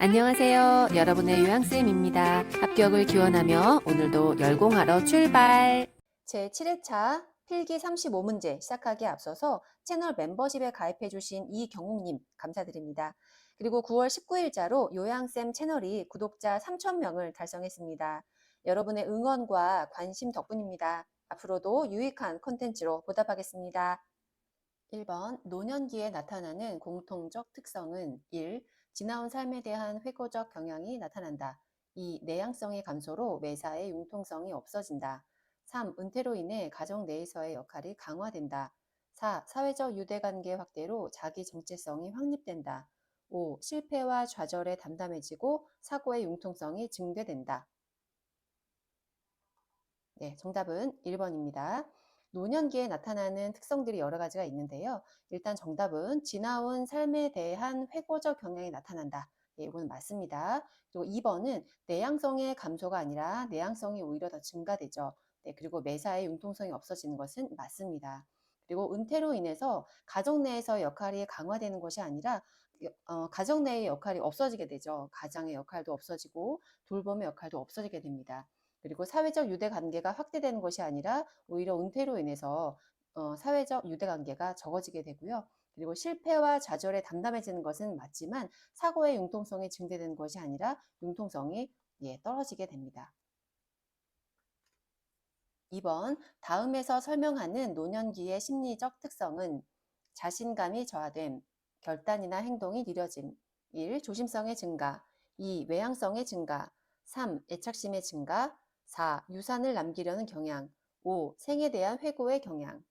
안녕하세요. 여러분의 요양쌤입니다. 합격을 기원하며 오늘도 열공하러 출발! 제7회차 필기 35문제 시작하기에 앞서서 채널 멤버십에 가입해주신 이경욱님 감사드립니다. 그리고 9월 19일자로 요양쌤 채널이 구독자 3,000명을 달성했습니다. 여러분의 응원과 관심 덕분입니다. 앞으로도 유익한 콘텐츠로 보답하겠습니다. 1번 노년기에 나타나는 공통적 특성은 1. 지나온 삶에 대한 회고적 경향이 나타난다. 2. 내향성의 감소로 매사의 융통성이 없어진다. 3. 은퇴로 인해 가정 내에서의 역할이 강화된다. 4. 사회적 유대관계 확대로 자기 정체성이 확립된다. 5. 실패와 좌절에 담담해지고 사고의 융통성이 증대된다. 네, 정답은 1번입니다. 노년기에 나타나는 특성들이 여러 가지가 있는데요. 일단 정답은 지나온 삶에 대한 회고적 경향이 나타난다. 예, 이거는 맞습니다. 그리고 2번은 내향성의 감소가 아니라 내향성이 오히려 더 증가되죠. 네, 그리고 매사의 융통성이 없어지는 것은 맞습니다. 그리고 은퇴로 인해서 가정 내에서 역할이 강화되는 것이 아니라 가정 내의 역할이 없어지게 되죠. 가장의 역할도 없어지고 돌봄의 역할도 없어지게 됩니다. 그리고 사회적 유대 관계가 확대되는 것이 아니라 오히려 은퇴로 인해서 사회적 유대 관계가 적어지게 되고요. 그리고 실패와 좌절에 담담해지는 것은 맞지만 사고의 융통성이 증대되는 것이 아니라 융통성이 떨어지게 됩니다. 2번 다음에서 설명하는 노년기의 심리적 특성은 자신감이 저하됨, 결단이나 행동이 느려짐, 1. 조심성의 증가, 2. 외향성의 증가, 3. 애착심의 증가, 4. 유산을 남기려는 경향, 5. 생에 대한 회고의 경향.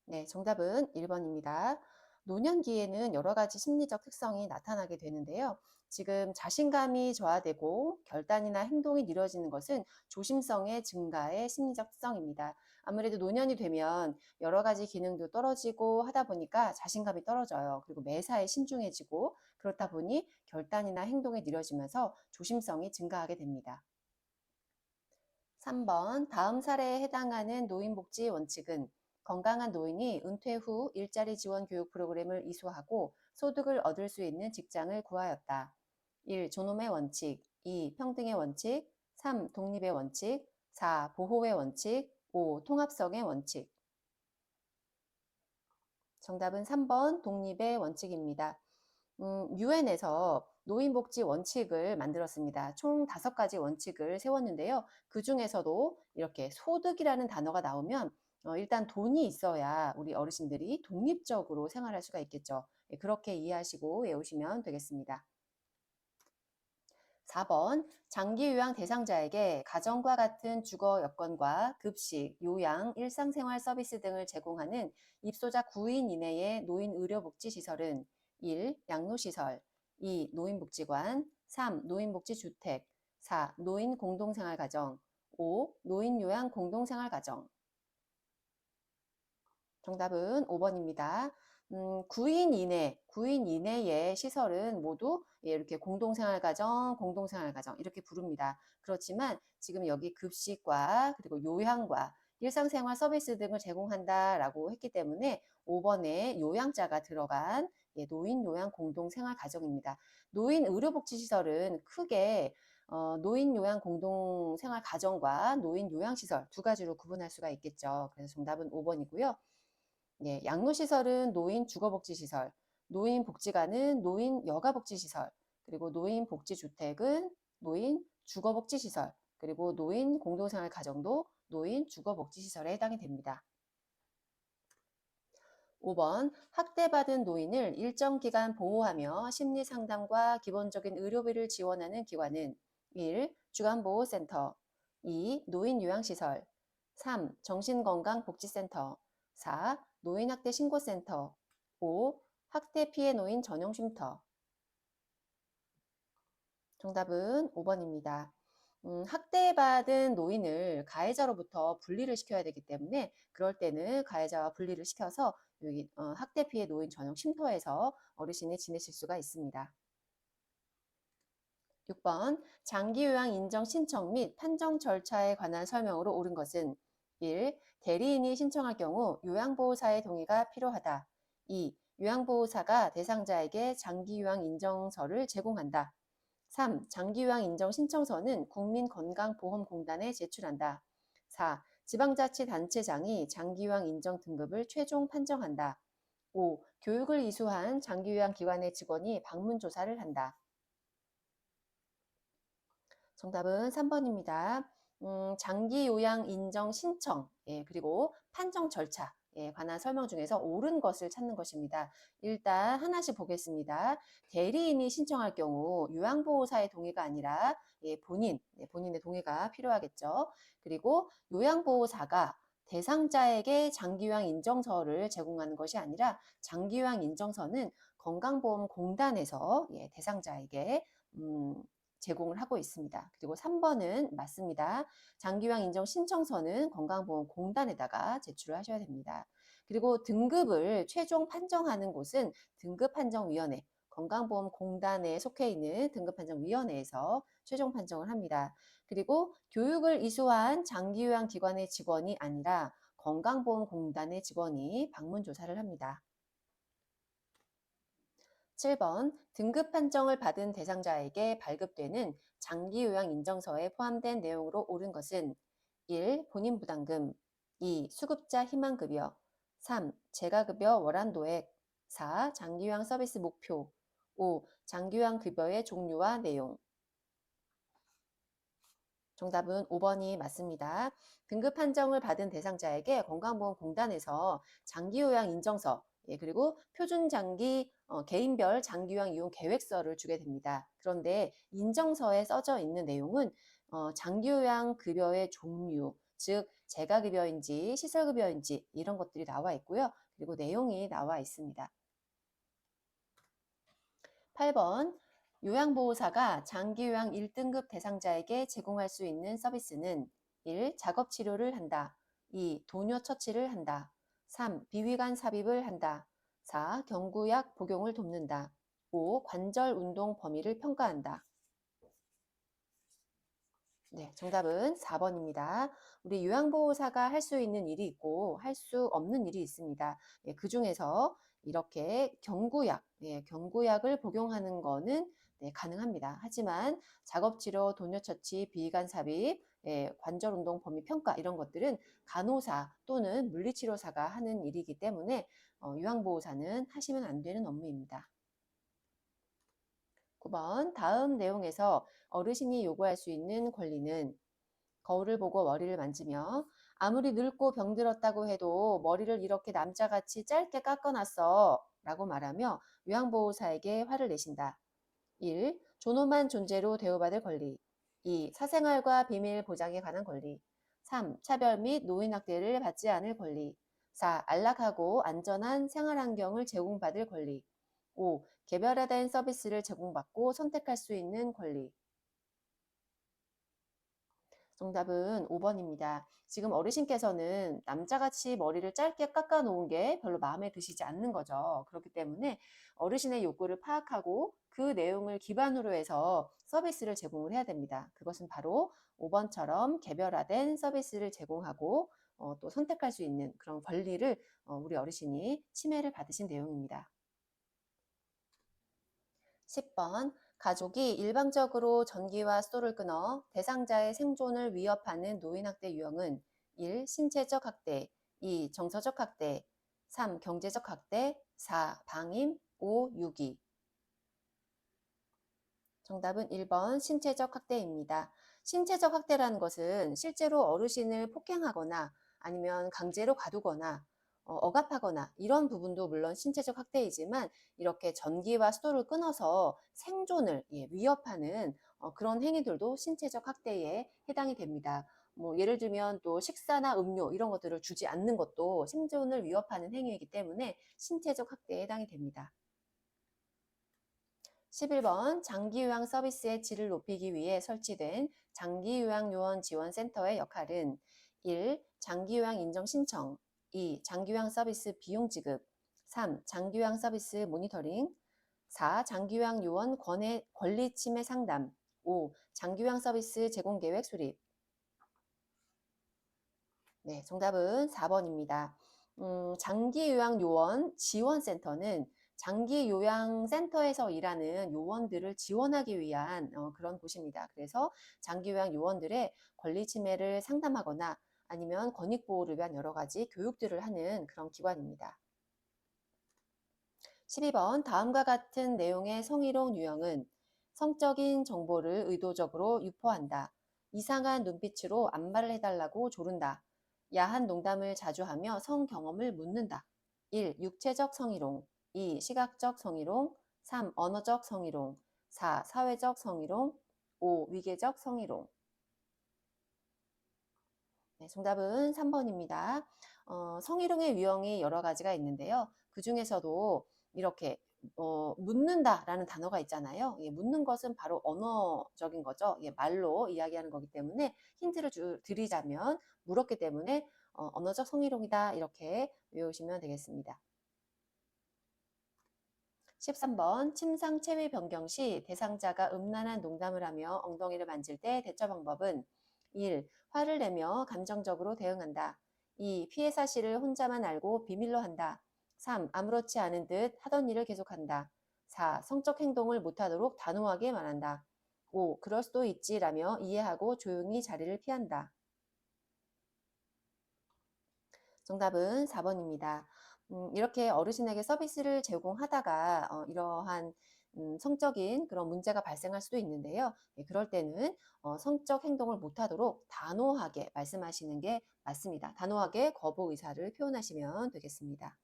네, 정답은 1번입니다. 노년기에는 여러 가지 심리적 특성이 나타나게 되는데요. 지금 자신감이 저하되고 결단이나 행동이 느려지는 것은 조심성의 증가의 심리적 특성입니다. 아무래도 노년이 되면 여러 가지 기능도 떨어지고 하다 보니까 자신감이 떨어져요. 그리고 매사에 신중해지고 그렇다 보니 결단이나 행동이 느려지면서 조심성이 증가하게 됩니다. 3번 다음 사례에 해당하는 노인복지 원칙은 건강한 노인이 은퇴 후 일자리 지원 교육 프로그램을 이수하고 소득을 얻을 수 있는 직장을 구하였다. 1. 존엄의 원칙, 2. 평등의 원칙, 3. 독립의 원칙, 4. 보호의 원칙, 5. 통합성의 원칙. 정답은 3번 독립의 원칙입니다. 유엔에서 노인복지 원칙을 만들었습니다. 총 5가지 원칙을 세웠는데요. 그 중에서도 이렇게 소득이라는 단어가 나오면 일단 돈이 있어야 우리 어르신들이 독립적으로 생활할 수가 있겠죠. 예, 그렇게 이해하시고 외우시면 되겠습니다. 4번 장기요양 대상자에게 가정과 같은 주거 여건과 급식, 요양, 일상생활 서비스 등을 제공하는 입소자 9인 이내의 노인의료복지시설은 1. 양로시설, 2. 노인복지관, 3. 노인복지주택, 4. 노인공동생활가정, 5. 노인요양 공동생활가정. 정답은 5번입니다. 9인 이내의 시설은 모두 이렇게 공동생활가정, 공동생활가정 이렇게 부릅니다. 그렇지만 지금 여기 급식과 그리고 요양과 일상생활 서비스 등을 제공한다라고 했기 때문에 5번에 요양자가 들어간 노인 요양 공동생활 가정입니다. 노인 의료복지시설은 크게 노인 요양 공동생활 가정과 노인 요양시설 두 가지로 구분할 수가 있겠죠. 그래서 정답은 5번이고요. 예, 양로시설은 노인 주거복지시설, 노인복지관은 노인 여가복지시설, 그리고 노인복지주택은 노인 주거복지시설, 그리고 노인 공동생활가정도 노인 주거복지시설에 해당이 됩니다. 5번 학대받은 노인을 일정 기간 보호하며 심리상담과 기본적인 의료비를 지원하는 기관은 1. 주간보호센터, 2. 노인요양시설, 3. 정신건강복지센터, 4. 노인학대 신고센터, 5. 학대 피해 노인 전용 쉼터. 정답은 5번입니다. 학대받은 노인을 가해자로부터 분리를 시켜야 되기 때문에 그럴 때는 가해자와 분리를 시켜서 여기 학대 피해 노인 전용 쉼터에서 어르신이 지내실 수가 있습니다. 6번 장기요양 인정 신청 및 판정 절차에 관한 설명으로 옳은 것은 1. 대리인이 신청할 경우 요양보호사의 동의가 필요하다. 2. 요양보호사가 대상자에게 장기요양 인정서를 제공한다. 3. 장기요양 인정 신청서는 국민건강보험공단에 제출한다. 4. 지방자치단체장이 장기요양 인정 등급을 최종 판정한다. 5. 교육을 이수한 장기요양 기관의 직원이 방문조사를 한다. 정답은 3번입니다. 장기요양 인정 신청, 그리고 판정 절차에 관한 설명 중에서 옳은 것을 찾는 것입니다. 일단 하나씩 보겠습니다. 대리인이 신청할 경우 요양보호사의 동의가 아니라 본인의 동의가 필요하겠죠. 그리고 요양보호사가 대상자에게 장기요양 인정서를 제공하는 것이 아니라 장기요양 인정서는 건강보험공단에서 대상자에게 제공을 하고 있습니다. 그리고 3번은 맞습니다. 장기요양 인정 신청서는 건강보험공단에다가 제출을 하셔야 됩니다. 그리고 등급을 최종 판정하는 곳은 등급판정위원회, 건강보험공단에 속해 있는 등급판정위원회에서 최종 판정을 합니다. 그리고 교육을 이수한 장기요양 기관의 직원이 아니라 건강보험공단의 직원이 방문조사를 합니다. 7번 등급 판정을 받은 대상자에게 발급되는 장기요양 인정서에 포함된 내용으로 옳은 것은 1. 본인 부담금 2. 수급자 희망급여 3. 재가급여 월한도액 4. 장기요양 서비스 목표 5. 장기요양 급여의 종류와 내용 정답은 5번이 맞습니다. 등급 판정을 받은 대상자에게 건강보험공단에서 장기요양 인정서, 그리고 표준장기 개인별 장기요양 이용 계획서를 주게 됩니다. 그런데 인정서에 써져 있는 내용은 장기요양 급여의 종류, 즉 재가급여인지 시설급여인지 이런 것들이 나와 있고요. 그리고 내용이 나와 있습니다. 8번 요양보호사가 장기요양 1등급 대상자에게 제공할 수 있는 서비스는 1. 작업치료를 한다. 2. 도뇨 처치를 한다. 3. 비위관 삽입을 한다. 4. 경구약 복용을 돕는다. 5. 관절 운동 범위를 평가한다. 네, 정답은 4번입니다. 우리 요양보호사가 할 수 있는 일이 있고 할 수 없는 일이 있습니다. 그 중에서 이렇게 경구약을 복용하는 거는 가능합니다. 하지만 작업치료, 도뇨처치, 비위관 삽입, 관절운동 범위 평가 이런 것들은 간호사 또는 물리치료사가 하는 일이기 때문에 요양보호사는 하시면 안 되는 업무입니다. 9번 다음 내용에서 어르신이 요구할 수 있는 권리는 거울을 보고 머리를 만지며 아무리 늙고 병들었다고 해도 머리를 이렇게 남자같이 짧게 깎아놨어 라고 말하며 요양보호사에게 화를 내신다. 1. 존엄한 존재로 대우받을 권리 2. 사생활과 비밀 보장에 관한 권리 3. 차별 및 노인학대를 받지 않을 권리 4. 안락하고 안전한 생활환경을 제공받을 권리 5. 개별화된 서비스를 제공받고 선택할 수 있는 권리 정답은 5번입니다. 지금 어르신께서는 남자같이 머리를 짧게 깎아 놓은 게 별로 마음에 드시지 않는 거죠. 그렇기 때문에 어르신의 욕구를 파악하고 그 내용을 기반으로 해서 서비스를 제공을 해야 됩니다. 그것은 바로 5번처럼 개별화된 서비스를 제공하고 또 선택할 수 있는 그런 권리를 우리 어르신이 침해를 받으신 내용입니다. 10번 가족이 일방적으로 전기와 수도를 끊어 대상자의 생존을 위협하는 노인학대 유형은 1. 신체적 학대 2. 정서적 학대 3. 경제적 학대 4. 방임 5. 유기 정답은 1번 신체적 학대입니다. 신체적 학대라는 것은 실제로 어르신을 폭행하거나 아니면 강제로 가두거나 억압하거나 이런 부분도 물론 신체적 학대이지만 이렇게 전기와 수도를 끊어서 생존을 위협하는 그런 행위들도 신체적 학대에 해당이 됩니다. 뭐 예를 들면 또 식사나 음료 이런 것들을 주지 않는 것도 생존을 위협하는 행위이기 때문에 신체적 학대에 해당이 됩니다. 11번 장기요양 서비스의 질을 높이기 위해 설치된 장기요양요원지원센터의 역할은 1. 장기요양 인정 신청 2. 장기요양 서비스 비용 지급 3. 장기요양 서비스 모니터링 4. 장기요양 요원 권리 침해 상담 5. 장기요양 서비스 제공 계획 수립 네, 정답은 4번입니다. 장기요양요원 지원센터는 장기요양센터에서 일하는 요원들을 지원하기 위한 그런 곳입니다. 그래서 장기요양요원들의 권리 침해를 상담하거나 아니면 권익보호를 위한 여러 가지 교육들을 하는 그런 기관입니다. 12번 다음과 같은 내용의 성희롱 유형은 성적인 정보를 의도적으로 유포한다. 이상한 눈빛으로 안마를 해달라고 조른다. 야한 농담을 자주 하며 성 경험을 묻는다. 1. 육체적 성희롱 2. 시각적 성희롱 3. 언어적 성희롱 4. 사회적 성희롱 5. 위계적 성희롱 네, 정답은 3번입니다. 성희롱의 유형이 여러 가지가 있는데요. 그 중에서도 이렇게 묻는다라는 단어가 있잖아요. 예, 묻는 것은 바로 언어적인 거죠. 예, 말로 이야기하는 거기 때문에 힌트를 드리자면 물었기 때문에 언어적 성희롱이다 이렇게 외우시면 되겠습니다. 13번 침상 체위 변경 시 대상자가 음란한 농담을 하며 엉덩이를 만질 때 대처 방법은 1. 화를 내며 감정적으로 대응한다. 2. 피해 사실을 혼자만 알고 비밀로 한다. 3. 아무렇지 않은 듯 하던 일을 계속한다. 4. 성적 행동을 못하도록 단호하게 말한다. 5. 그럴 수도 있지라며 이해하고 조용히 자리를 피한다. 정답은 4번입니다. 이렇게 어르신에게 서비스를 제공하다가 이러한 성적인 그런 문제가 발생할 수도 있는데요. 예, 그럴 때는 성적 행동을 못하도록 단호하게 말씀하시는 게 맞습니다. 단호하게 거부 의사를 표현하시면 되겠습니다.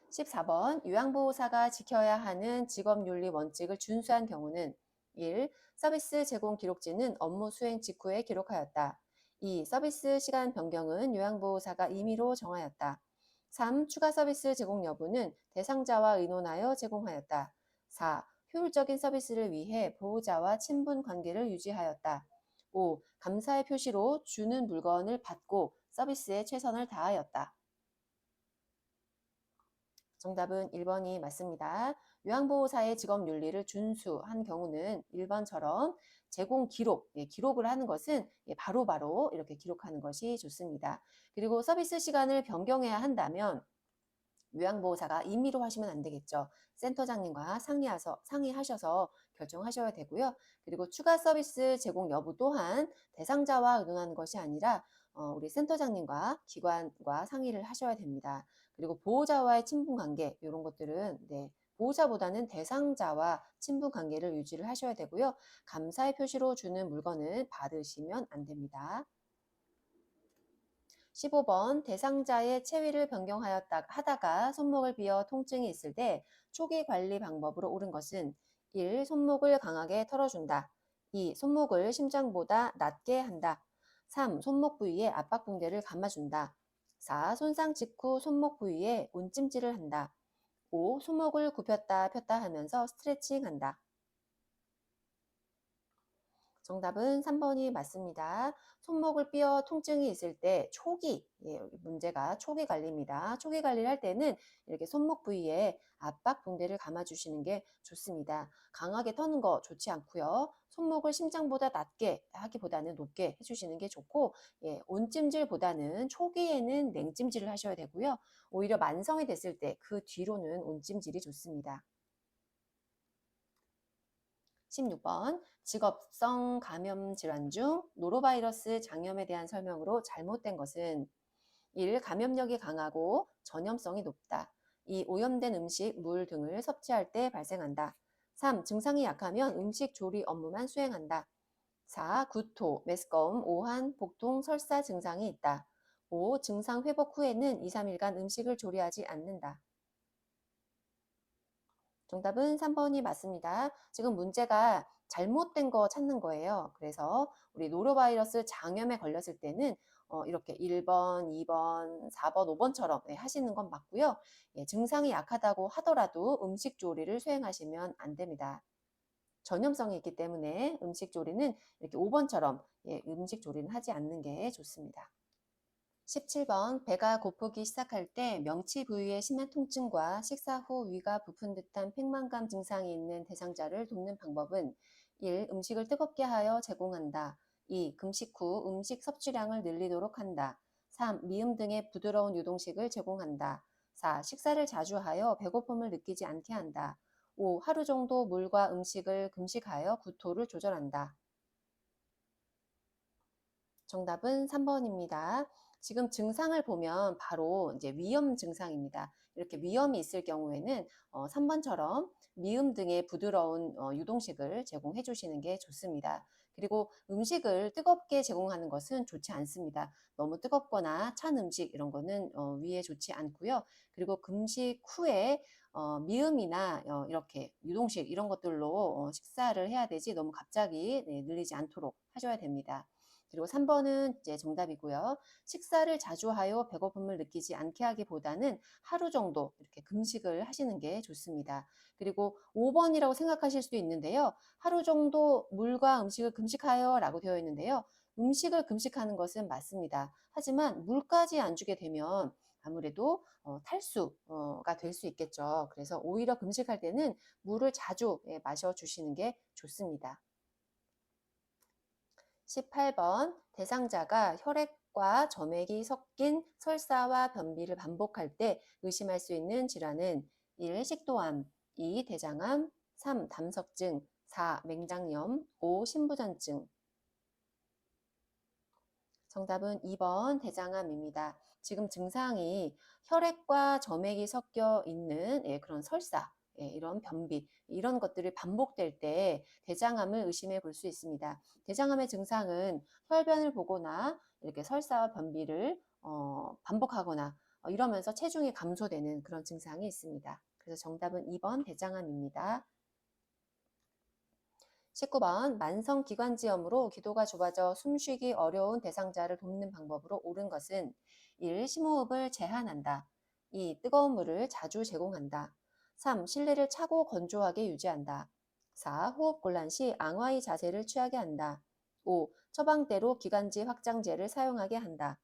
14번 요양보호사가 지켜야 하는 직업윤리 원칙을 준수한 경우는 1. 서비스 제공 기록지는 업무 수행 직후에 기록하였다. 2. 서비스 시간 변경은 요양보호사가 임의로 정하였다. 3. 추가 서비스 제공 여부는 대상자와 의논하여 제공하였다. 4. 효율적인 서비스를 위해 보호자와 친분 관계를 유지하였다. 5. 감사의 표시로 주는 물건을 받고 서비스에 최선을 다하였다. 정답은 1번이 맞습니다. 요양보호사의 직업윤리를 준수한 경우는 1번처럼 제공 기록, 기록을 하는 것은 바로바로 이렇게 기록하는 것이 좋습니다. 그리고 서비스 시간을 변경해야 한다면 요양보호사가 임의로 하시면 안 되겠죠. 센터장님과 상의하셔서 결정하셔야 되고요. 그리고 추가 서비스 제공 여부 또한 대상자와 의논하는 것이 아니라 우리 센터장님과 기관과 상의를 하셔야 됩니다. 그리고 보호자와의 친분 관계 이런 것들은 보호자보다는 대상자와 친분 관계를 유지를 하셔야 되고요. 감사의 표시로 주는 물건을 받으시면 안 됩니다. 15번 대상자의 체위를 변경하다가 손목을 비어 통증이 있을 때 초기 관리 방법으로 옳은 것은 1. 손목을 강하게 털어준다. 2. 손목을 심장보다 낮게 한다. 3. 손목 부위에 압박 붕대를 감아준다. 4. 손상 직후 손목 부위에 온찜질을 한다. 5. 손목을 굽혔다 폈다 하면서 스트레칭한다. 정답은 3번이 맞습니다. 손목을 삐어 통증이 있을 때 문제가 초기 관리입니다. 초기 관리를 할 때는 이렇게 손목 부위에 압박 붕대를 감아주시는 게 좋습니다. 강하게 터는 거 좋지 않고요. 손목을 심장보다 낮게 하기보다는 높게 해주시는 게 좋고 온찜질보다는 초기에는 냉찜질을 하셔야 되고요. 오히려 만성이 됐을 때 그 뒤로는 온찜질이 좋습니다. 16번 직업성 감염 질환 중 노로바이러스 장염에 대한 설명으로 잘못된 것은 1. 감염력이 강하고 전염성이 높다. 2. 오염된 음식, 물 등을 섭취할 때 발생한다. 3. 증상이 약하면 음식 조리 업무만 수행한다. 4. 구토, 메스꺼움, 오한, 복통, 설사 증상이 있다. 5. 증상 회복 후에는 2, 3일간 음식을 조리하지 않는다. 정답은 3번이 맞습니다. 지금 문제가 잘못된 거 찾는 거예요. 그래서 우리 노로바이러스 장염에 걸렸을 때는 이렇게 1번, 2번, 4번, 5번처럼 하시는 건 맞고요. 증상이 약하다고 하더라도 음식 조리를 수행하시면 안 됩니다. 전염성이 있기 때문에 음식 조리는 이렇게 5번처럼 음식 조리는 하지 않는 게 좋습니다. 17번 배가 고프기 시작할 때 명치 부위의 심한 통증과 식사 후 위가 부푼 듯한 팽만감 증상이 있는 대상자를 돕는 방법은 1. 음식을 뜨겁게 하여 제공한다. 2. 금식 후 음식 섭취량을 늘리도록 한다. 3. 미음 등의 부드러운 유동식을 제공한다. 4. 식사를 자주 하여 배고픔을 느끼지 않게 한다. 5. 하루 정도 물과 음식을 금식하여 구토를 조절한다. 정답은 3번입니다. 지금 증상을 보면 바로 이제 위염 증상입니다. 이렇게 위염이 있을 경우에는 3번처럼 미음 등의 부드러운 유동식을 제공해 주시는 게 좋습니다. 그리고 음식을 뜨겁게 제공하는 것은 좋지 않습니다. 너무 뜨겁거나 찬 음식 이런 거는 위에 좋지 않고요. 그리고 금식 후에 미음이나 이렇게 유동식 이런 것들로 식사를 해야 되지 너무 갑자기 늘리지 않도록 하셔야 됩니다. 그리고 3번은 이제 정답이고요. 식사를 자주 하여 배고픔을 느끼지 않게 하기보다는 하루 정도 이렇게 금식을 하시는 게 좋습니다. 그리고 5번이라고 생각하실 수도 있는데요. 하루 정도 물과 음식을 금식하여 라고 되어 있는데요. 음식을 금식하는 것은 맞습니다. 하지만 물까지 안 주게 되면 아무래도 탈수가 될 수 있겠죠. 그래서 오히려 금식할 때는 물을 자주 마셔주시는 게 좋습니다. 18번 대상자가 혈액과 점액이 섞인 설사와 변비를 반복할 때 의심할 수 있는 질환은 1. 식도암, 2. 대장암, 3. 담석증, 4. 맹장염, 5. 신부전증. 정답은 2번 대장암입니다. 지금 증상이 혈액과 점액이 섞여 있는 그런 설사, 이런 변비, 이런 것들이 반복될 때 대장암을 의심해 볼 수 있습니다. 대장암의 증상은 혈변을 보거나 이렇게 설사와 변비를 반복하거나 이러면서 체중이 감소되는 그런 증상이 있습니다. 그래서 정답은 2번 대장암입니다. 19번 만성기관지염으로 기도가 좁아져 숨쉬기 어려운 대상자를 돕는 방법으로 옳은 것은 1. 심호흡을 제한한다. 2. 뜨거운 물을 자주 제공한다. 3. 실내를 차고 건조하게 유지한다. 4. 호흡 곤란 시 앙화의 자세를 취하게 한다. 5. 처방대로 기관지 확장제를 사용하게 한다.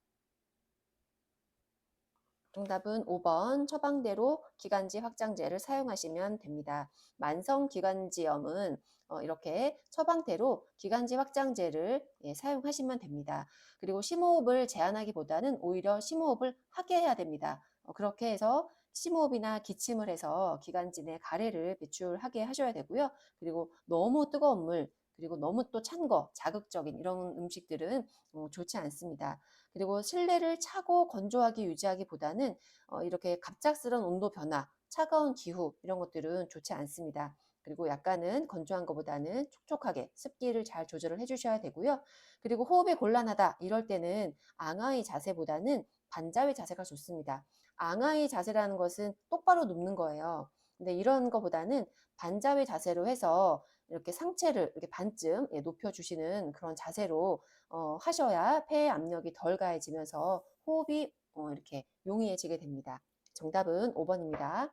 정답은 5번 처방대로 기관지 확장제를 사용하시면 됩니다. 만성기관지염은 이렇게 처방대로 기관지 확장제를 사용하시면 됩니다. 그리고 심호흡을 제한하기보다는 오히려 심호흡을 하게 해야 됩니다. 그렇게 해서 심호흡이나 기침을 해서 기관지 내 가래를 배출하게 하셔야 되고요. 그리고 너무 뜨거운 물, 그리고 너무 또 찬 거, 자극적인 이런 음식들은 좋지 않습니다. 그리고 실내를 차고 건조하게 유지하기보다는 이렇게 갑작스러운 온도 변화, 차가운 기후 이런 것들은 좋지 않습니다. 그리고 약간은 건조한 것보다는 촉촉하게 습기를 잘 조절을 해주셔야 되고요. 그리고 호흡이 곤란하다 이럴 때는 앙하의 자세보다는 반자회 자세가 좋습니다. 앙하의 자세라는 것은 똑바로 눕는 거예요. 근데 이런 것보다는 반자회 자세로 해서 이렇게 상체를 이렇게 반쯤 높여주시는 그런 자세로 하셔야 폐의 압력이 덜 가해지면서 호흡이 이렇게 용이해지게 됩니다. 정답은 5번입니다.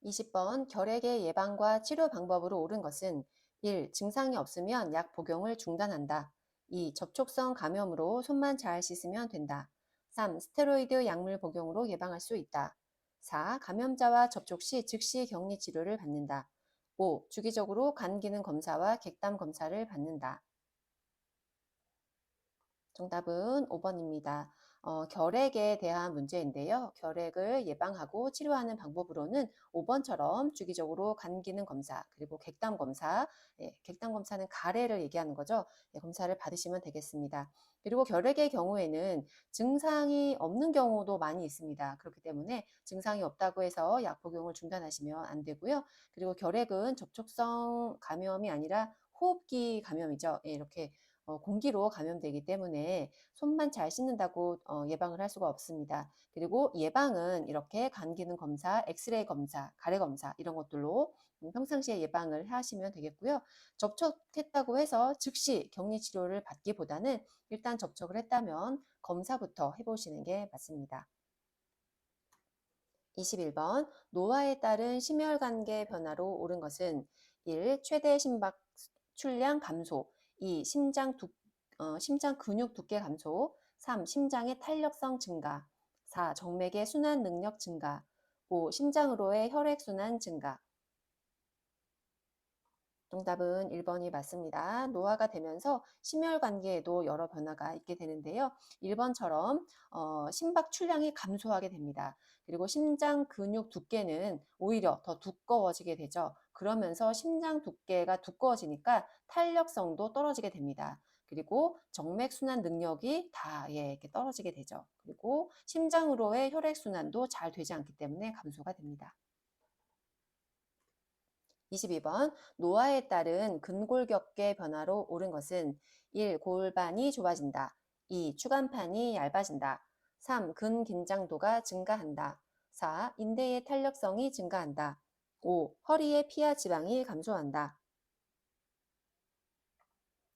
20번 결핵의 예방과 치료 방법으로 옳은 것은 1. 증상이 없으면 약 복용을 중단한다. 2. 접촉성 감염으로 손만 잘 씻으면 된다. 3. 스테로이드 약물 복용으로 예방할 수 있다. 4. 감염자와 접촉 시 즉시 격리 치료를 받는다. 5. 주기적으로 간 기능 검사와 객담 검사를 받는다. 정답은 5번입니다. 결핵에 대한 문제인데요. 결핵을 예방하고 치료하는 방법으로는 5번처럼 주기적으로 간 기능 검사, 그리고 객담 검사, 객담 검사는 가래를 얘기하는 거죠. 검사를 받으시면 되겠습니다. 그리고 결핵의 경우에는 증상이 없는 경우도 많이 있습니다. 그렇기 때문에 증상이 없다고 해서 약 복용을 중단하시면 안 되고요. 그리고 결핵은 접촉성 감염이 아니라 호흡기 감염이죠. 이렇게 공기로 감염되기 때문에 손만 잘 씻는다고 예방을 할 수가 없습니다. 그리고 예방은 이렇게 간 기능 검사, 엑스레이 검사, 가래 검사 이런 것들로 평상시에 예방을 하시면 되겠고요. 접촉했다고 해서 즉시 격리 치료를 받기보다는 일단 접촉을 했다면 검사부터 해보시는 게 맞습니다. 21번 노화에 따른 심혈관계 변화로 옳은 것은 1. 최대 심박 출량 감소, 2. 심장 근육 두께 감소, 3. 심장의 탄력성 증가, 4. 정맥의 순환 능력 증가, 5. 심장으로의 혈액순환 증가. 정답은 1번이 맞습니다. 노화가 되면서 심혈관계에도 여러 변화가 있게 되는데요. 1번처럼 심박 출량이 감소하게 됩니다. 그리고 심장 근육 두께는 오히려 더 두꺼워지게 되죠. 그러면서 심장 두께가 두꺼워지니까 탄력성도 떨어지게 됩니다. 그리고 정맥순환 능력이 다 이렇게 떨어지게 되죠. 그리고 심장으로의 혈액순환도 잘 되지 않기 때문에 감소가 됩니다. 22번 노화에 따른 근골격계 변화로 옳은 것은 1. 골반이 좁아진다. 2. 추간판이 얇아진다. 3. 근긴장도가 증가한다. 4. 인대의 탄력성이 증가한다. 5. 허리의 피하 지방이 감소한다.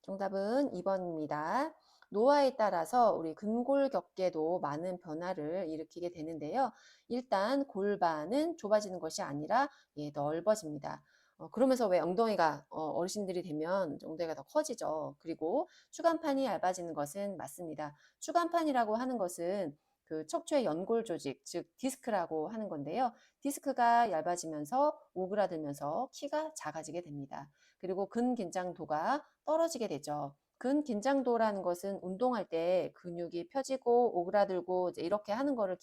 정답은 2번입니다. 노화에 따라서 우리 근골격계도 많은 변화를 일으키게 되는데요. 일단 골반은 좁아지는 것이 아니라 넓어집니다. 그러면서 왜 엉덩이가 어르신들이 되면 엉덩이가 더 커지죠. 그리고 추간판이 얇아지는 것은 맞습니다. 추간판이라고 하는 것은 그 척추의 연골 조직, 즉 디스크라고 하는 건데요. 디스크가 얇아지면서 오그라들면서 키가 작아지게 됩니다. 그리고 근긴장도가 떨어지게 되죠. 근긴장도라는 것은 운동할 때 근육이 펴지고 오그라들고 이제 이렇게 하는 거를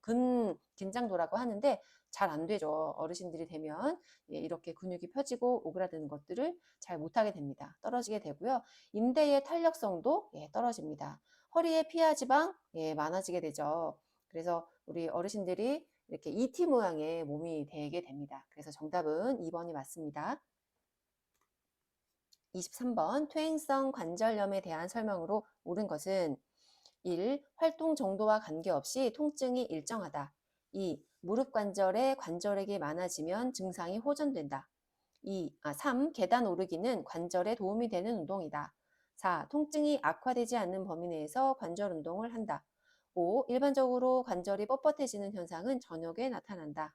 근긴장도라고 하는데 잘 안 되죠. 어르신들이 되면 이렇게 근육이 펴지고 오그라드는 것들을 잘 못하게 됩니다. 떨어지게 되고요. 인대의 탄력성도 떨어집니다. 허리에 피하 지방 많아지게 되죠. 그래서 우리 어르신들이 이렇게 ET 모양의 몸이 되게 됩니다. 그래서 정답은 2번이 맞습니다. 23번 퇴행성 관절염에 대한 설명으로 옳은 것은 1. 활동 정도와 관계없이 통증이 일정하다. 2. 무릎 관절에 관절액이 많아지면 증상이 호전된다. 3. 계단 오르기는 관절에 도움이 되는 운동이다. 4. 통증이 악화되지 않는 범위 내에서 관절 운동을 한다. 5. 일반적으로 관절이 뻣뻣해지는 현상은 저녁에 나타난다.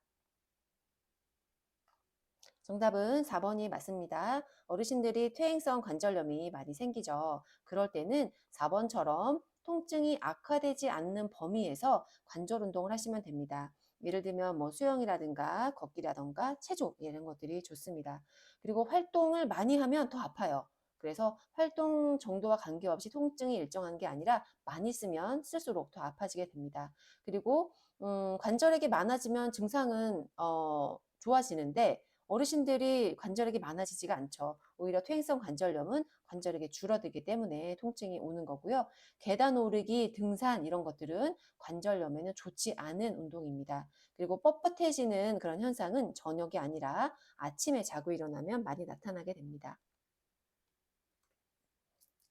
정답은 4번이 맞습니다. 어르신들이 퇴행성 관절염이 많이 생기죠. 그럴 때는 4번처럼 통증이 악화되지 않는 범위에서 관절 운동을 하시면 됩니다. 예를 들면 뭐 수영이라든가 걷기라든가 체조 이런 것들이 좋습니다. 그리고 활동을 많이 하면 더 아파요. 그래서 활동 정도와 관계없이 통증이 일정한 게 아니라 많이 쓰면 쓸수록 더 아파지게 됩니다. 그리고 관절액이 많아지면 증상은 좋아지는데 어르신들이 관절액이 많아지지가 않죠. 오히려 퇴행성 관절염은 관절액이 줄어들기 때문에 통증이 오는 거고요. 계단 오르기, 등산 이런 것들은 관절염에는 좋지 않은 운동입니다. 그리고 뻣뻣해지는 그런 현상은 저녁이 아니라 아침에 자고 일어나면 많이 나타나게 됩니다.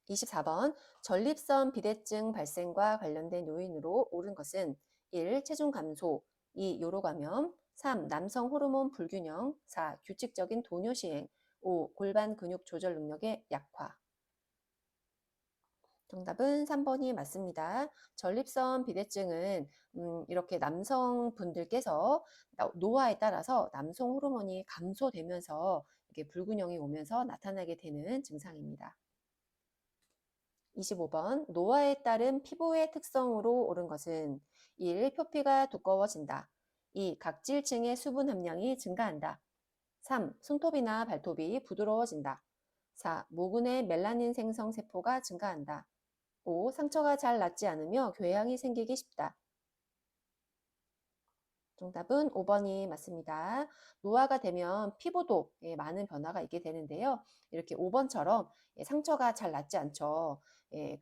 24번 전립선 비대증 발생과 관련된 요인으로 옳은 것은 1. 체중 감소, 2. 요로 감염, 3. 남성 호르몬 불균형, 4. 규칙적인 도뇨 시행, 5. 골반 근육 조절 능력의 약화. 정답은 3번이 맞습니다. 전립선 비대증은 이렇게 남성분들께서 노화에 따라서 남성 호르몬이 감소되면서 이렇게 불균형이 오면서 나타나게 되는 증상입니다. 25번 노화에 따른 피부의 특성으로 옳은 것은 1. 표피가 두꺼워진다. 2. 각질층의 수분 함량이 증가한다. 3. 손톱이나 발톱이 부드러워진다. 4. 모근의 멜라닌 생성 세포가 증가한다. 5. 상처가 잘 낫지 않으며 궤양이 생기기 쉽다. 정답은 5번이 맞습니다. 노화가 되면 피부도 많은 변화가 있게 되는데요. 이렇게 5번처럼 상처가 잘 낫지 않죠.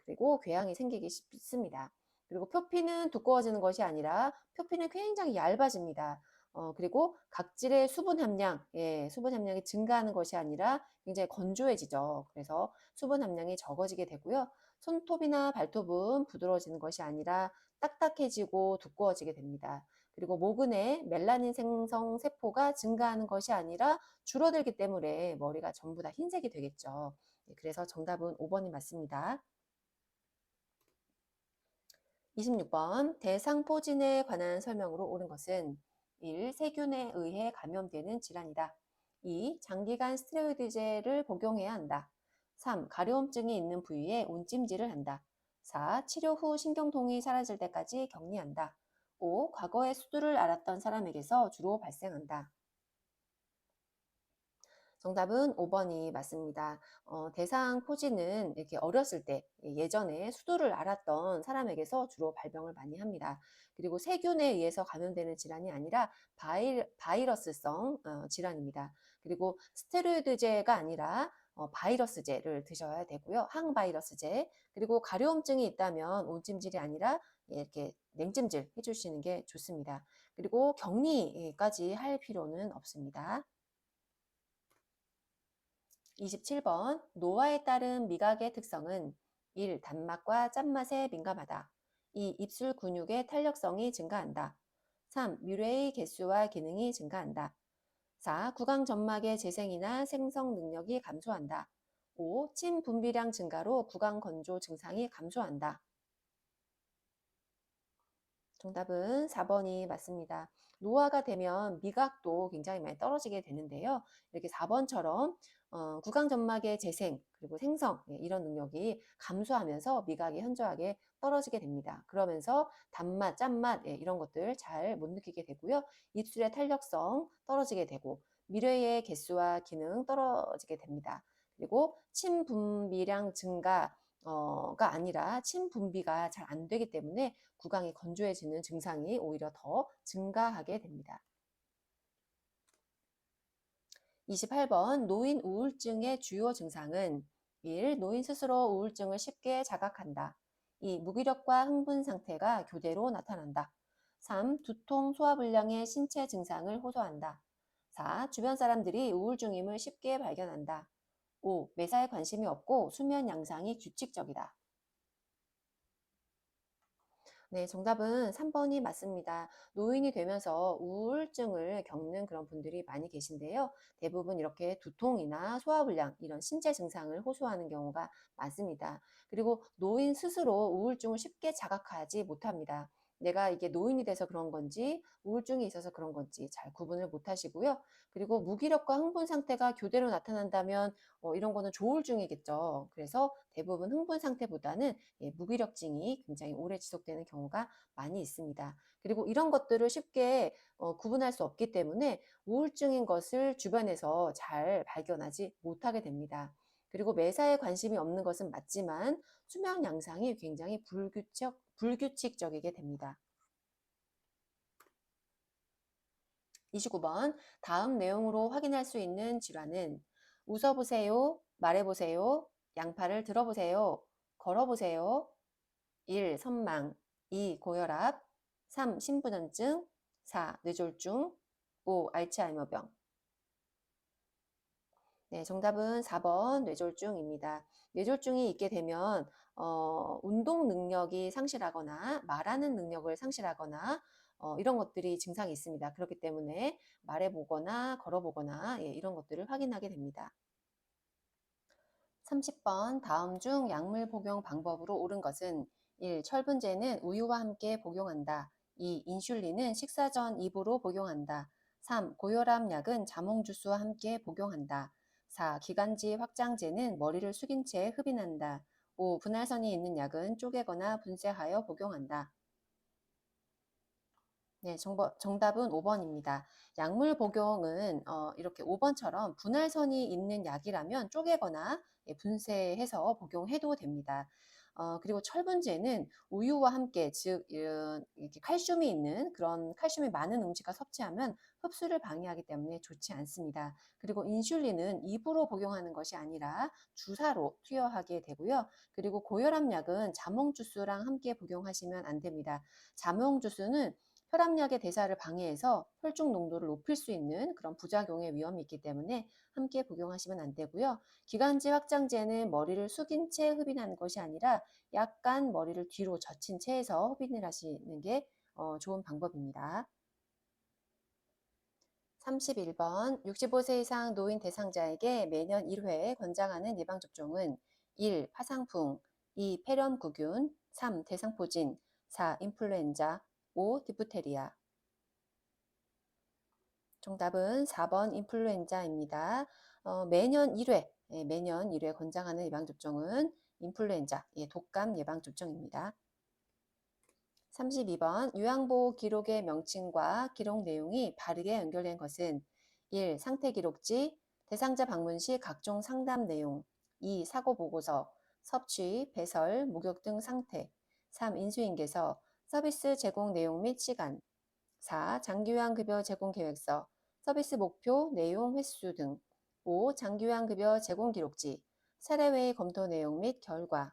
그리고 궤양이 생기기 쉽습니다. 그리고 표피는 두꺼워지는 것이 아니라 표피는 굉장히 얇아집니다. 그리고 각질의 수분 함량, 수분 함량이 증가하는 것이 아니라 굉장히 건조해지죠. 그래서 수분 함량이 적어지게 되고요. 손톱이나 발톱은 부드러워지는 것이 아니라 딱딱해지고 두꺼워지게 됩니다. 그리고 모근에 멜라닌 생성 세포가 증가하는 것이 아니라 줄어들기 때문에 머리가 전부 다 흰색이 되겠죠. 그래서 정답은 5번이 맞습니다. 26번 대상포진에 관한 설명으로 옳은 것은 1. 세균에 의해 감염되는 질환이다. 2. 장기간 스테로이드제를 복용해야 한다. 3. 가려움증이 있는 부위에 온찜질을 한다. 4. 치료 후 신경통이 사라질 때까지 격리한다. 5. 과거에 수두를 앓았던 사람에게서 주로 발생한다. 정답은 5번이 맞습니다. 대상 포진은 이렇게 어렸을 때 예전에 수두를 앓았던 사람에게서 주로 발병을 많이 합니다. 그리고 세균에 의해서 감염되는 질환이 아니라 바이러스성 질환입니다. 그리고 스테로이드제가 아니라 바이러스제를 드셔야 되고요. 항바이러스제. 그리고 가려움증이 있다면 온찜질이 아니라 이렇게 냉찜질 해주시는 게 좋습니다. 그리고 격리까지 할 필요는 없습니다. 27번 노화에 따른 미각의 특성은 1. 단맛과 짠맛에 민감하다. 2. 입술 근육의 탄력성이 증가한다. 3. 뮤레의 개수와 기능이 증가한다. 4. 구강 점막의 재생이나 생성 능력이 감소한다. 5. 침 분비량 증가로 구강 건조 증상이 감소한다. 정답은 4번이 맞습니다. 노화가 되면 미각도 굉장히 많이 떨어지게 되는데요. 이렇게 4번처럼 구강 점막의 재생 그리고 생성 이런 능력이 감소하면서 미각이 현저하게 떨어지게 됩니다. 그러면서 단맛, 짠맛 이런 것들 잘 못 느끼게 되고요. 입술의 탄력성 떨어지게 되고 미뢰의 개수와 기능 떨어지게 됩니다. 그리고 침 분비량 증가가 아니라 침 분비가 잘 안 되기 때문에 구강이 건조해지는 증상이 오히려 더 증가하게 됩니다. 28번 노인 우울증의 주요 증상은 1. 노인 스스로 우울증을 쉽게 자각한다. 2. 무기력과 흥분 상태가 교대로 나타난다. 3. 두통, 소화불량의 신체 증상을 호소한다. 4. 주변 사람들이 우울증임을 쉽게 발견한다. 5. 매사에 관심이 없고 수면 양상이 규칙적이다. 네, 정답은 3번이 맞습니다. 노인이 되면서 우울증을 겪는 그런 분들이 많이 계신데요. 대부분 이렇게 두통이나 소화불량 이런 신체 증상을 호소하는 경우가 많습니다. 그리고 노인 스스로 우울증을 쉽게 자각하지 못합니다. 내가 이게 노인이 돼서 그런 건지 우울증이 있어서 그런 건지 잘 구분을 못 하시고요. 그리고 무기력과 흥분 상태가 교대로 나타난다면 이런 거는 조울증이겠죠. 그래서 대부분 흥분 상태보다는 무기력증이 굉장히 오래 지속되는 경우가 많이 있습니다. 그리고 이런 것들을 쉽게 구분할 수 없기 때문에 우울증인 것을 주변에서 잘 발견하지 못하게 됩니다. 그리고 매사에 관심이 없는 것은 맞지만 수면 양상이 굉장히 불규칙적이게 됩니다. 29번 다음 내용으로 확인할 수 있는 질환은 웃어보세요, 말해보세요, 양팔을 들어보세요, 걸어보세요, 1. 선망 2. 고혈압 3. 심부전증 4. 뇌졸중 5. 알츠하이머병 네, 정답은 4번 뇌졸중입니다. 뇌졸중이 있게 되면 운동 능력이 상실하거나 말하는 능력을 상실하거나 이런 것들이 증상이 있습니다. 그렇기 때문에 말해보거나 걸어보거나 이런 것들을 확인하게 됩니다. 30번 다음 중 약물 복용 방법으로 옳은 것은 1. 철분제는 우유와 함께 복용한다. 2. 인슐린은 식사 전 입으로 복용한다. 3. 고혈압 약은 자몽 주스와 함께 복용한다. 4. 기관지 확장제는 머리를 숙인 채 흡인한다. 5. 분할선이 있는 약은 쪼개거나 분쇄하여 복용한다. 네, 정답은 5번입니다. 약물 복용은 이렇게 5번처럼 분할선이 있는 약이라면 쪼개거나 분쇄해서 복용해도 됩니다. 그리고 철분제는 우유와 함께 즉 이렇게 칼슘이 있는 그런 칼슘이 많은 음식과 섭취하면 흡수를 방해하기 때문에 좋지 않습니다. 그리고 인슐린은 입으로 복용하는 것이 아니라 주사로 투여하게 되고요. 그리고 고혈압 약은 자몽 주스랑 함께 복용하시면 안 됩니다. 자몽 주스는 혈압약의 대사를 방해해서 혈중 농도를 높일 수 있는 그런 부작용의 위험이 있기 때문에 함께 복용하시면 안 되고요. 기관지 확장제는 머리를 숙인 채 흡인하는 것이 아니라 약간 머리를 뒤로 젖힌 채에서 흡인을 하시는 게 좋은 방법입니다. 31번 65세 이상 노인 대상자에게 매년 1회 권장하는 예방접종은 1. 화상풍 2. 폐렴구균 3. 대상포진 4. 인플루엔자 5. 디프테리아 정답은 4번 인플루엔자입니다. 매년 1회, 매년 1회 권장하는 예방접종은 인플루엔자, 독감 예방접종입니다. 32번 요양보호 기록의 명칭과 기록 내용이 바르게 연결된 것은 1. 상태 기록지 대상자 방문 시 각종 상담 내용. 2. 사고 보고서, 섭취, 배설, 목욕 등 상태. 3. 인수인계서, 서비스 제공 내용 및 시간. 4. 장기요양급여 제공 계획서, 서비스 목표, 내용, 횟수 등. 5. 장기요양급여 제공 기록지, 사례회의 검토 내용 및 결과.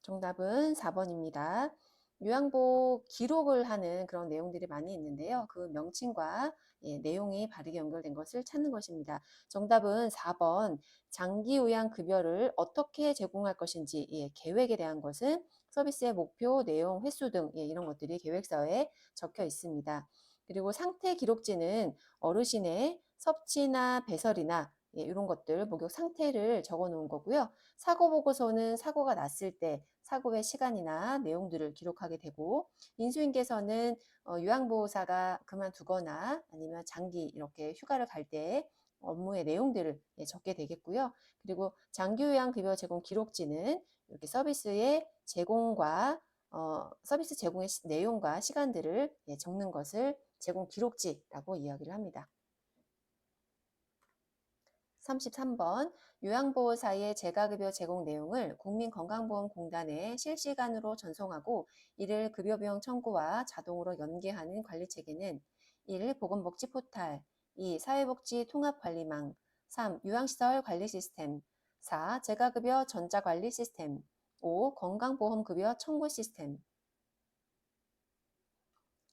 정답은 4번입니다. 요양보 기록을 하는 그런 내용들이 많이 있는데요. 그 명칭과 내용이 바르게 연결된 것을 찾는 것입니다. 정답은 4번 장기요양급여를 어떻게 제공할 것인지 계획에 대한 것은 서비스의 목표, 내용, 횟수 등 이런 것들이 계획서에 적혀 있습니다. 그리고 상태 기록지는 어르신의 섭취나 배설이나 이런 것들, 목욕 상태를 적어 놓은 거고요. 사고 보고서는 사고가 났을 때 사고의 시간이나 내용들을 기록하게 되고, 인수인계서는 요양보호사가 그만두거나 아니면 장기 이렇게 휴가를 갈 때 업무의 내용들을 적게 되겠고요. 그리고 장기요양급여 제공 기록지는 이렇게 서비스의 제공과 서비스 제공의 내용과 시간들을 적는 것을 제공 기록지라고 이야기를 합니다. 33번 요양보호사의 재가급여 제공 내용을 국민건강보험공단에 실시간으로 전송하고 이를 급여비용 청구와 자동으로 연계하는 관리체계는 1. 보건복지 포탈, 2. 사회복지 통합관리망, 3. 요양시설 관리 시스템, 4. 재가급여 전자관리 시스템, 5. 건강보험급여 청구 시스템.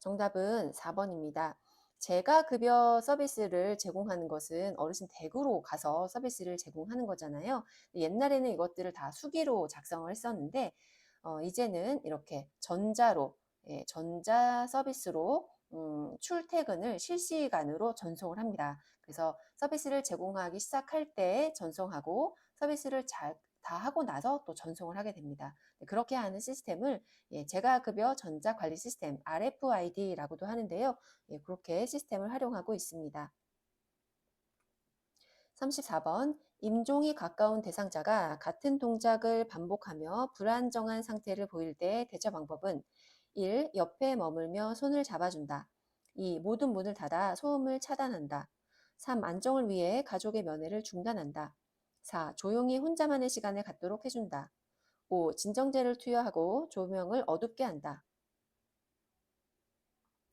정답은 4번입니다. 재가급여 서비스를 제공하는 것은 어르신 댁으로 가서 서비스를 제공하는 거잖아요. 옛날에는 이것들을 다 수기로 작성을 했었는데 이제는 이렇게 전자로, 전자 서비스로 출퇴근을 실시간으로 전송을 합니다. 그래서 서비스를 제공하기 시작할 때 전송하고 서비스를 다 하고 나서 또 전송을 하게 됩니다. 그렇게 하는 시스템을 재가급여 전자관리 시스템 RFID라고도 하는데요. 그렇게 시스템을 활용하고 있습니다. 34번 임종이 가까운 대상자가 같은 동작을 반복하며 불안정한 상태를 보일 때 대처 방법은 1. 옆에 머물며 손을 잡아준다. 2. 모든 문을 닫아 소음을 차단한다. 3. 안정을 위해 가족의 면회를 중단한다. 4. 조용히 혼자만의 시간을 갖도록 해준다. 5. 진정제를 투여하고 조명을 어둡게 한다.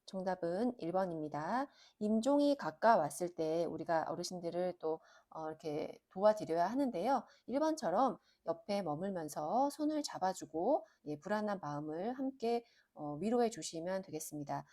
정답은 1번입니다. 임종이 가까웠을 때 우리가 어르신들을 또 이렇게 도와드려야 하는데요. 1번처럼 옆에 머물면서 손을 잡아주고 불안한 마음을 함께 위로해 주시면 되겠습니다.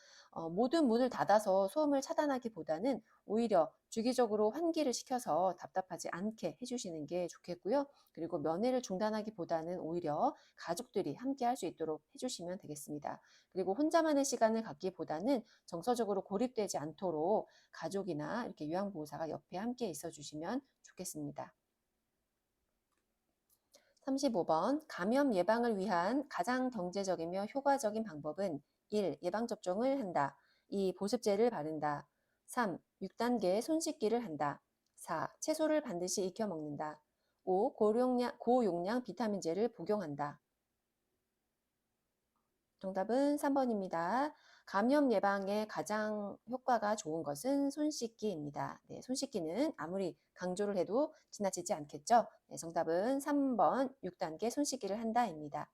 모든 문을 닫아서 소음을 차단하기보다는 오히려 주기적으로 환기를 시켜서 답답하지 않게 해주시는 게 좋겠고요. 그리고 면회를 중단하기보다는 오히려 가족들이 함께 할 수 있도록 해주시면 되겠습니다. 그리고 혼자만의 시간을 갖기보다는 정서적으로 고립되지 않도록 가족이나 이렇게 요양보호사가 옆에 함께 있어 주시면 좋겠습니다. 35번 감염 예방을 위한 가장 경제적이며 효과적인 방법은 1. 예방접종을 한다. 2. 보습제를 바른다. 3. 6단계 손 씻기를 한다. 4. 채소를 반드시 익혀 먹는다. 5. 고용량 비타민제를 복용한다. 정답은 3번입니다. 감염 예방에 가장 효과가 좋은 것은 손 씻기입니다. 손 씻기는 아무리 강조를 해도 지나치지 않겠죠? 정답은 3번 6단계 손 씻기를 한다입니다.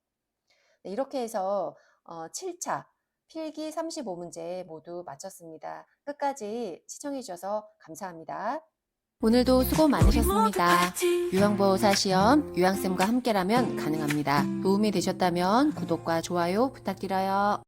이렇게 해서 7차 필기 35문제 모두 마쳤습니다. 끝까지 시청해 주셔서 감사합니다. 오늘도 수고 많으셨습니다. 요양보호사 시험 요양쌤과 함께라면 가능합니다. 도움이 되셨다면 구독과 좋아요 부탁드려요.